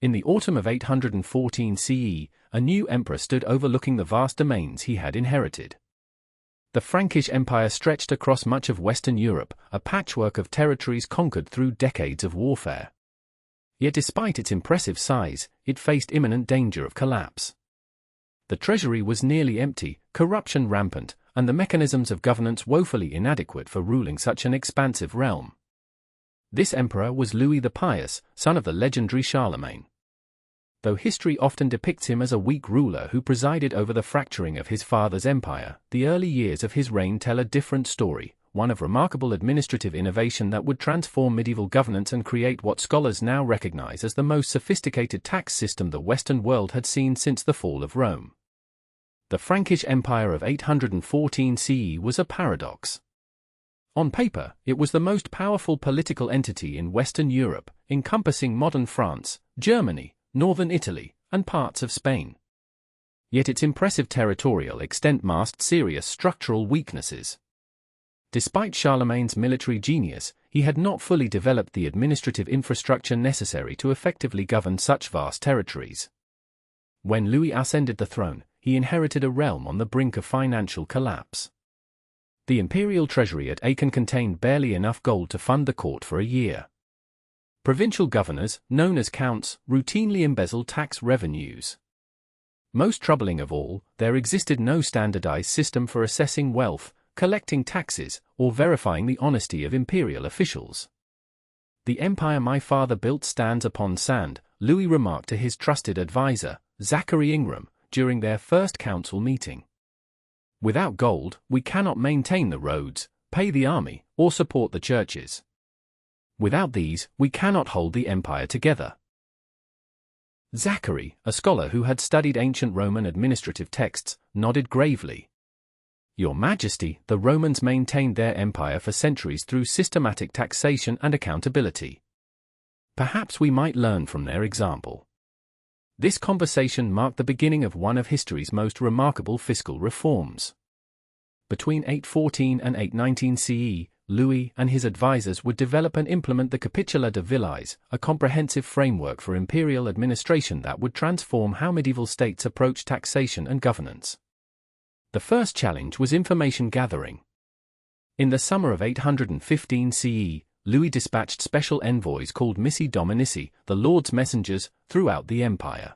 In the autumn of 814 CE, a new emperor stood overlooking the vast domains he had inherited. The Frankish Empire stretched across much of Western Europe, a patchwork of territories conquered through decades of warfare. Yet despite its impressive size, it faced imminent danger of collapse. The treasury was nearly empty, corruption rampant, and the mechanisms of governance woefully inadequate for ruling such an expansive realm. This emperor was Louis the Pious, son of the legendary Charlemagne. Though history often depicts him as a weak ruler who presided over the fracturing of his father's empire, the early years of his reign tell a different story, one of remarkable administrative innovation that would transform medieval governance and create what scholars now recognize as the most sophisticated tax system the Western world had seen since the fall of Rome. The Frankish Empire of 814 CE was a paradox. On paper, it was the most powerful political entity in Western Europe, encompassing modern France, Germany, northern Italy, and parts of Spain. Yet its impressive territorial extent masked serious structural weaknesses. Despite Charlemagne's military genius, he had not fully developed the administrative infrastructure necessary to effectively govern such vast territories. When Louis ascended the throne, he inherited a realm on the brink of financial collapse. The imperial treasury at Aachen contained barely enough gold to fund the court for a year. Provincial governors, known as counts, routinely embezzled tax revenues. Most troubling of all, there existed no standardized system for assessing wealth, collecting taxes, or verifying the honesty of imperial officials. "The empire my father built stands upon sand," Louis remarked to his trusted advisor, Zachary Ingram, during their first council meeting. "Without gold, we cannot maintain the roads, pay the army, or support the churches. Without these, we cannot hold the empire together." Zachary, a scholar who had studied ancient Roman administrative texts, nodded gravely. "Your Majesty, the Romans maintained their empire for centuries through systematic taxation and accountability. Perhaps we might learn from their example." This conversation marked the beginning of one of history's most remarkable fiscal reforms. Between 814 and 819 CE, Louis and his advisors would develop and implement the Capitula de Villiers, a comprehensive framework for imperial administration that would transform how medieval states approach taxation and governance. The first challenge was information gathering. In the summer of 815 CE, Louis dispatched special envoys called missi dominici, the Lord's messengers, throughout the empire.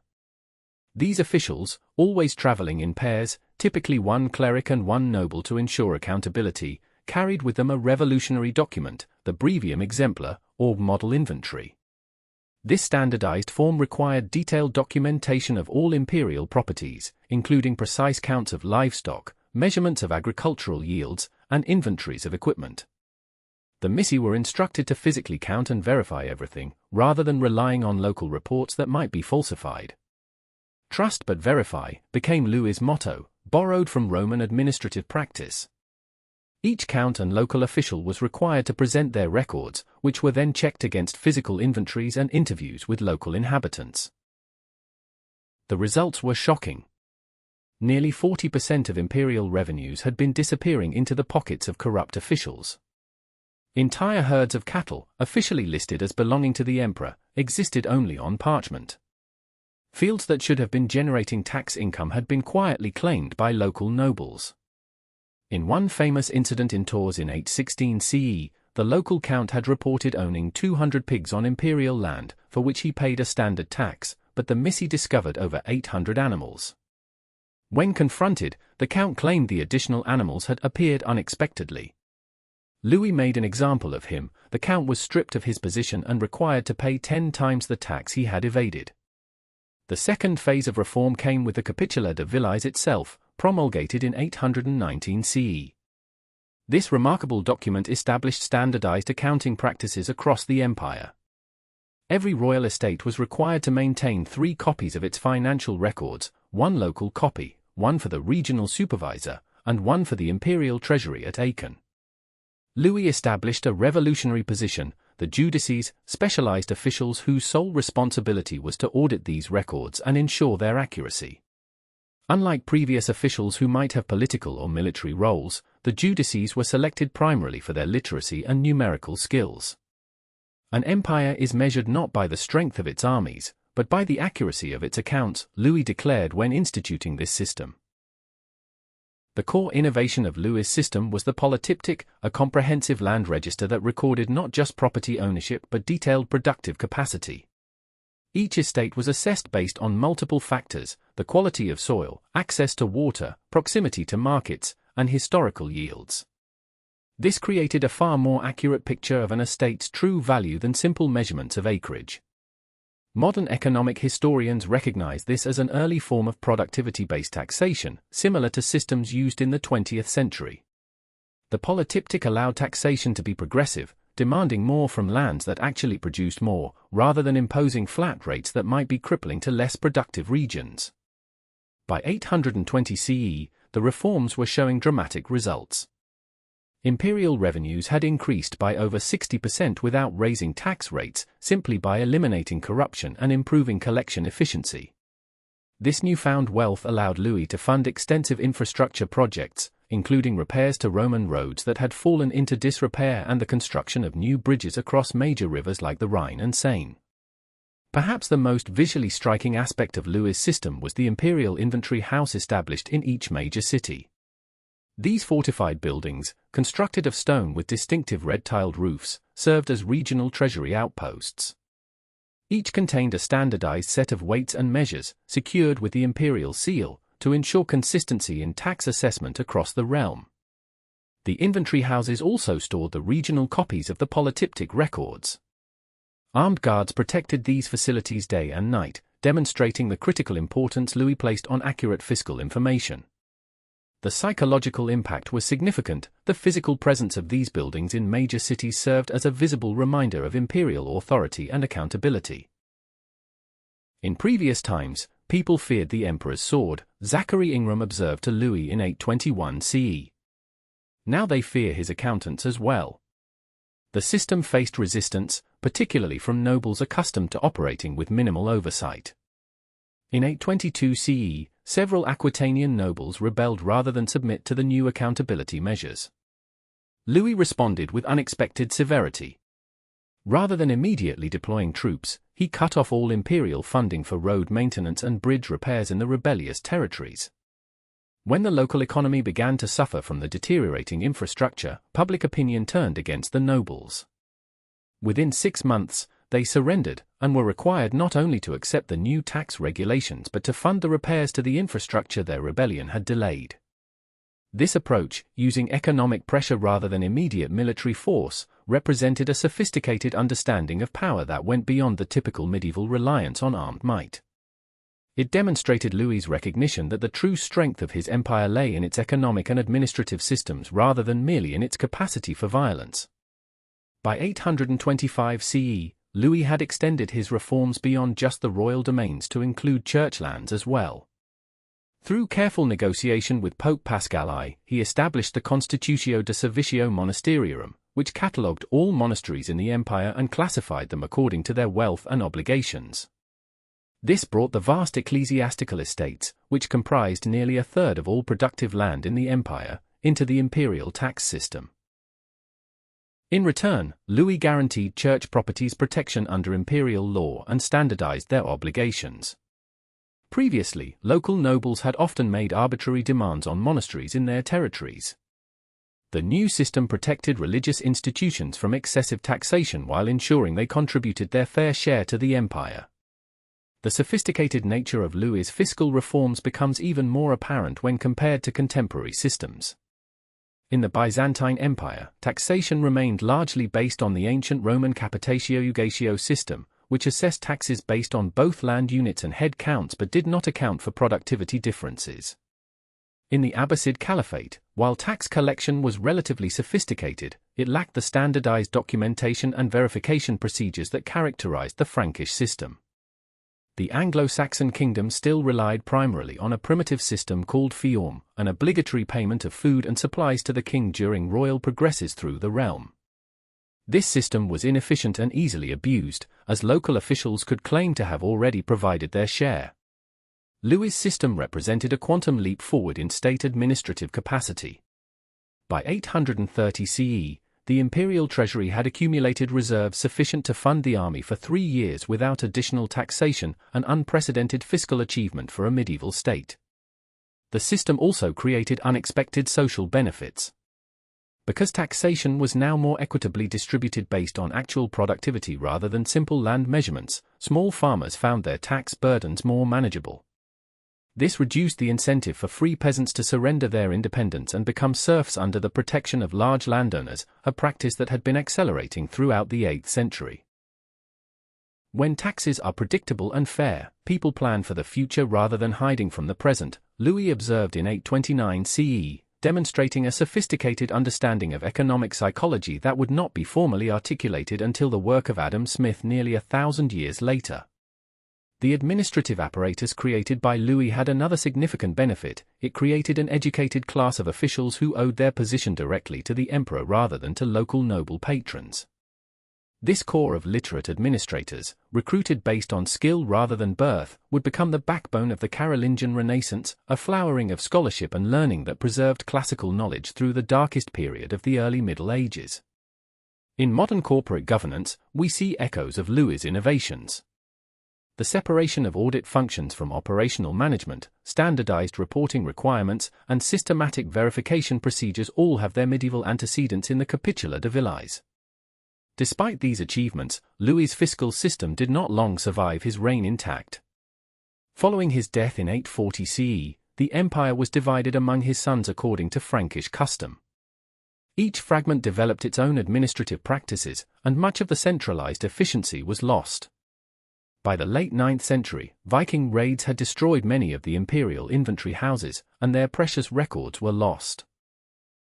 These officials, always traveling in pairs, typically one cleric and one noble to ensure accountability, carried with them a revolutionary document, the brevium exemplar, or model inventory. This standardized form required detailed documentation of all imperial properties, including precise counts of livestock, measurements of agricultural yields, and inventories of equipment. The missi were instructed to physically count and verify everything, rather than relying on local reports that might be falsified. "Trust but verify" became Louis's motto, borrowed from Roman administrative practice. Each count and local official was required to present their records, which were then checked against physical inventories and interviews with local inhabitants. The results were shocking. Nearly 40% of imperial revenues had been disappearing into the pockets of corrupt officials. Entire herds of cattle, officially listed as belonging to the emperor, existed only on parchment. Fields that should have been generating tax income had been quietly claimed by local nobles. In one famous incident in Tours in 816 CE, the local count had reported owning 200 pigs on imperial land, for which he paid a standard tax, but the missi discovered over 800 animals. When confronted, the count claimed the additional animals had appeared unexpectedly. Louis made an example of him. The count was stripped of his position and required to pay 10 times the tax he had evaded. The second phase of reform came with the Capitula de Villiers itself, promulgated in 819 CE. This remarkable document established standardized accounting practices across the empire. Every royal estate was required to maintain 3 copies of its financial records, one local copy, one for the regional supervisor, and one for the imperial treasury at Aachen. Louis established a revolutionary position, the judices, specialized officials whose sole responsibility was to audit these records and ensure their accuracy. Unlike previous officials who might have political or military roles, the judices were selected primarily for their literacy and numerical skills. An empire is measured not by the strength of its armies, but by the accuracy of its accounts, Louis declared when instituting this system. The core innovation of Louis's system was the polytyptic, a comprehensive land register that recorded not just property ownership but detailed productive capacity. Each estate was assessed based on multiple factors: the quality of soil, access to water, proximity to markets, and historical yields. This created a far more accurate picture of an estate's true value than simple measurements of acreage. Modern economic historians recognize this as an early form of productivity-based taxation, similar to systems used in the 20th century. The polytyptic allowed taxation to be progressive, demanding more from lands that actually produced more, rather than imposing flat rates that might be crippling to less productive regions. By 820 CE, the reforms were showing dramatic results. Imperial revenues had increased by over 60% without raising tax rates, simply by eliminating corruption and improving collection efficiency. This newfound wealth allowed Louis to fund extensive infrastructure projects, including repairs to Roman roads that had fallen into disrepair and the construction of new bridges across major rivers like the Rhine and Seine. Perhaps the most visually striking aspect of Louis's system was the imperial inventory house established in each major city. These fortified buildings, constructed of stone with distinctive red-tiled roofs, served as regional treasury outposts. Each contained a standardized set of weights and measures, secured with the imperial seal, to ensure consistency in tax assessment across the realm. The inventory houses also stored the regional copies of the polytyptic records. Armed guards protected these facilities day and night, demonstrating the critical importance Louis placed on accurate fiscal information. The psychological impact was significant. The physical presence of these buildings in major cities served as a visible reminder of imperial authority and accountability. In previous times, people feared the emperor's sword, Zachary Ingram observed to Louis in 821 CE. Now they fear his accountants as well. The system faced resistance, particularly from nobles accustomed to operating with minimal oversight. In 822 CE, several Aquitanian nobles rebelled rather than submit to the new accountability measures. Louis responded with unexpected severity. Rather than immediately deploying troops, he cut off all imperial funding for road maintenance and bridge repairs in the rebellious territories. When the local economy began to suffer from the deteriorating infrastructure, public opinion turned against the nobles. Within 6 months, they surrendered, and were required not only to accept the new tax regulations but to fund the repairs to the infrastructure their rebellion had delayed. This approach, using economic pressure rather than immediate military force, represented a sophisticated understanding of power that went beyond the typical medieval reliance on armed might. It demonstrated Louis's recognition that the true strength of his empire lay in its economic and administrative systems rather than merely in its capacity for violence. By 825 CE, Louis had extended his reforms beyond just the royal domains to include church lands as well. Through careful negotiation with Pope Pascal I, he established the Constitutio de Servitio Monasterium, which catalogued all monasteries in the empire and classified them according to their wealth and obligations. This brought the vast ecclesiastical estates, which comprised nearly a third of all productive land in the empire, into the imperial tax system. In return, Louis guaranteed church properties protection under imperial law and standardized their obligations. Previously, local nobles had often made arbitrary demands on monasteries in their territories. The new system protected religious institutions from excessive taxation while ensuring they contributed their fair share to the empire. The sophisticated nature of Louis's fiscal reforms becomes even more apparent when compared to contemporary systems. In the Byzantine Empire, taxation remained largely based on the ancient Roman capitatio-ugatio system, which assessed taxes based on both land units and head counts but did not account for productivity differences. In the Abbasid Caliphate, while tax collection was relatively sophisticated, it lacked the standardized documentation and verification procedures that characterized the Frankish system. The Anglo-Saxon kingdom still relied primarily on a primitive system called fiorm, an obligatory payment of food and supplies to the king during royal progresses through the realm. This system was inefficient and easily abused, as local officials could claim to have already provided their share. Louis's system represented a quantum leap forward in state administrative capacity. By 830 CE, the imperial treasury had accumulated reserves sufficient to fund the army for 3 years without additional taxation, an unprecedented fiscal achievement for a medieval state. The system also created unexpected social benefits. Because taxation was now more equitably distributed based on actual productivity rather than simple land measurements, small farmers found their tax burdens more manageable. This reduced the incentive for free peasants to surrender their independence and become serfs under the protection of large landowners, a practice that had been accelerating throughout the 8th century. When taxes are predictable and fair, people plan for the future rather than hiding from the present, Louis observed in 829 CE, demonstrating a sophisticated understanding of economic psychology that would not be formally articulated until the work of Adam Smith nearly 1,000 years later. The administrative apparatus created by Louis had another significant benefit: it created an educated class of officials who owed their position directly to the emperor rather than to local noble patrons. This corps of literate administrators, recruited based on skill rather than birth, would become the backbone of the Carolingian Renaissance, a flowering of scholarship and learning that preserved classical knowledge through the darkest period of the early Middle Ages. In modern corporate governance, we see echoes of Louis's innovations. The separation of audit functions from operational management, standardized reporting requirements, and systematic verification procedures all have their medieval antecedents in the Capitula de Villiers. Despite these achievements, Louis's fiscal system did not long survive his reign intact. Following his death in 840 CE, the empire was divided among his sons according to Frankish custom. Each fragment developed its own administrative practices, and much of the centralized efficiency was lost. By the late 9th century, Viking raids had destroyed many of the imperial inventory houses, and their precious records were lost.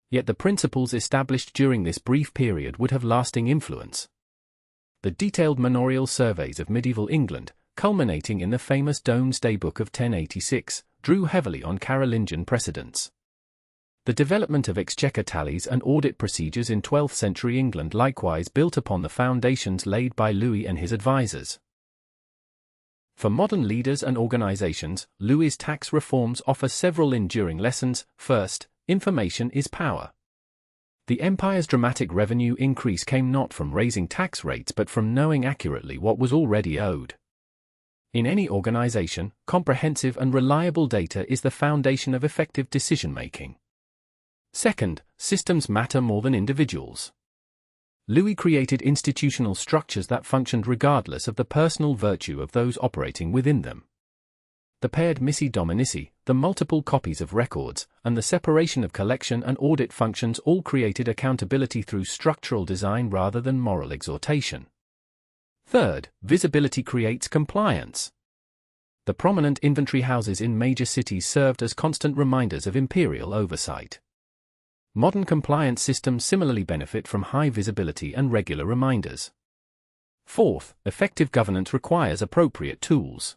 Yet the principles established during this brief period would have lasting influence. The detailed manorial surveys of medieval England, culminating in the famous Domesday Book of 1086, drew heavily on Carolingian precedents. The development of exchequer tallies and audit procedures in 12th century England likewise built upon the foundations laid by Louis and his advisors. For modern leaders and organizations, Louis's tax reforms offer several enduring lessons. First, information is power. The empire's dramatic revenue increase came not from raising tax rates but from knowing accurately what was already owed. In any organization, comprehensive and reliable data is the foundation of effective decision-making. Second, systems matter more than individuals. Louis created institutional structures that functioned regardless of the personal virtue of those operating within them. The paired missi dominici, the multiple copies of records, and the separation of collection and audit functions all created accountability through structural design rather than moral exhortation. Third, visibility creates compliance. The prominent inventory houses in major cities served as constant reminders of imperial oversight. Modern compliance systems similarly benefit from high visibility and regular reminders. Fourth, effective governance requires appropriate tools.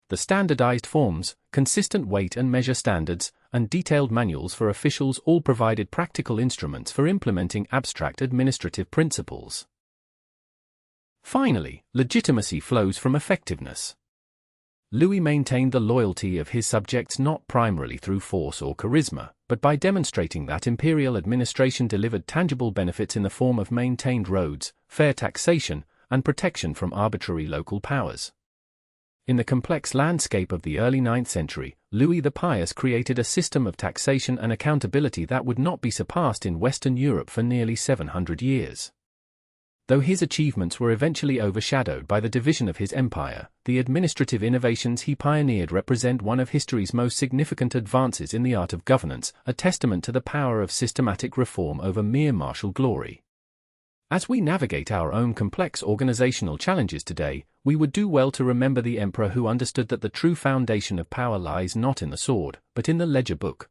The standardized forms, consistent weight and measure standards, and detailed manuals for officials all provided practical instruments for implementing abstract administrative principles. Finally, legitimacy flows from effectiveness. Louis maintained the loyalty of his subjects not primarily through force or charisma, but by demonstrating that imperial administration delivered tangible benefits in the form of maintained roads, fair taxation, and protection from arbitrary local powers. In the complex landscape of the early 9th century, Louis the Pious created a system of taxation and accountability that would not be surpassed in Western Europe for nearly 700 years. Though his achievements were eventually overshadowed by the division of his empire, the administrative innovations he pioneered represent one of history's most significant advances in the art of governance, a testament to the power of systematic reform over mere martial glory. As we navigate our own complex organizational challenges today, we would do well to remember the emperor who understood that the true foundation of power lies not in the sword, but in the ledger book.